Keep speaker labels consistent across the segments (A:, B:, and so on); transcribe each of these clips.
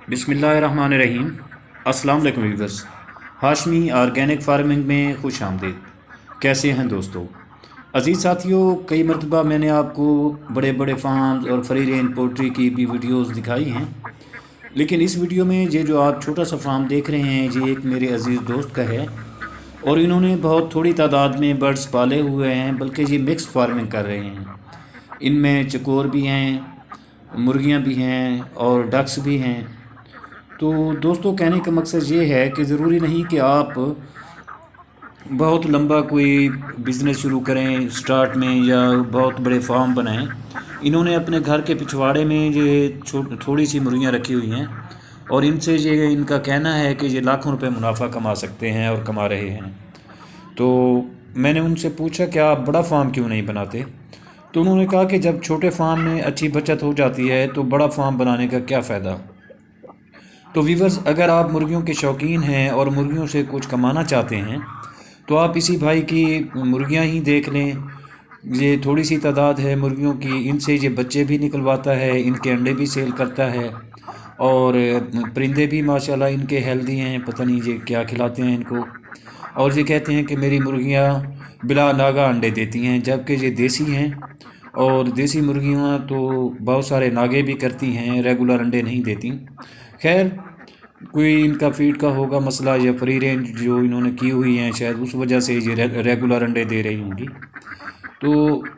A: बिस्मिल्लाहिर्रहमानिर्रहीम। अस्सलाम वालेकुम व्यूअर्स। हाशमी ऑर्गेनिक फार्मिंग में खुश आमदीद। कैसे हैं दोस्तों? अज़ीज़ साथियों, कई मरतबा मैंने आपको बड़े बड़े फार्म्स और फ्री रेंज पोल्ट्री की भी वीडियोस दिखाई हैं, लेकिन इस वीडियो में ये जो आप छोटा सा फार्म देख रहे हैं, ये एक मेरे अज़ीज़ दोस्त का है और इन्होंने बहुत थोड़ी तादाद में बर्ड्स पाले हुए हैं, बल्कि ये मिक्स फार्मिंग कर रहे हैं। इनमें चकोर भी हैं, मुर्गियाँ भी हैं और डक्स भी हैं। तो दोस्तों, कहने का मकसद ये है कि ज़रूरी नहीं कि आप बहुत लंबा कोई बिज़नेस शुरू करें स्टार्ट में या बहुत बड़े फार्म बनाएं। इन्होंने अपने घर के पिछवाड़े में ये थोड़ी सी मुर्गियाँ रखी हुई हैं और इनसे ये इनका कहना है कि ये लाखों रुपए मुनाफा कमा सकते हैं और कमा रहे हैं। तो मैंने उनसे पूछा कि आप बड़ा फार्म क्यों नहीं बनाते? तो उन्होंने कहा कि जब छोटे फार्म में अच्छी बचत हो जाती है तो बड़ा फार्म बनाने का क्या फ़ायदा। तो व्यूअर्स, अगर आप मुर्गियों के शौकीन हैं और मुर्गियों से कुछ कमाना चाहते हैं तो आप इसी भाई की मुर्गियां ही देख लें। ये थोड़ी सी तादाद है मुर्गियों की, इनसे ये बच्चे भी निकलवाता है, इनके अंडे भी सेल करता है और परिंदे भी माशाल्लाह इनके हेल्दी हैं। पता नहीं ये क्या खिलाते हैं इनको। और ये कहते हैं कि मेरी मुर्गियां बिला नागा अंडे देती हैं, जबकि ये देसी हैं और देसी मुर्गियां तो बहुत सारे नागे भी करती हैं, रेगुलर अंडे नहीं देती। खैर, कोई इनका फीड का होगा मसला या फ्री रेंज जो इन्होंने की हुई हैं, शायद उस वजह से ये रेगुलर अंडे दे रही होंगी। तो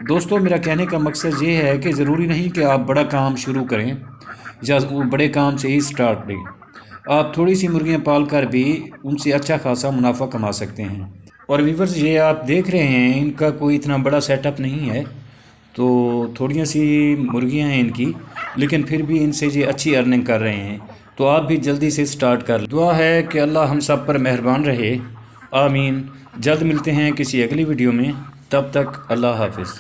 A: दोस्तों, मेरा कहने का मकसद ये है कि ज़रूरी नहीं कि आप बड़ा काम शुरू करें या बड़े काम से ही स्टार्ट लें। आप थोड़ी सी मुर्गियाँ पाल कर भी उनसे अच्छा खासा मुनाफा कमा सकते हैं। और व्यूअर्स, ये आप देख रहे हैं, इनका कोई इतना बड़ा सेटअप नहीं है, तो थोड़ी सी मुर्गियाँ हैं इनकी, लेकिन फिर भी इनसे ये अच्छी अर्निंग कर रहे हैं। तो आप भी जल्दी से स्टार्ट कर। दुआ है कि अल्लाह हम सब पर मेहरबान रहे। आमीन। जल्द मिलते हैं किसी अगली वीडियो में, तब तक अल्लाह हाफिज़।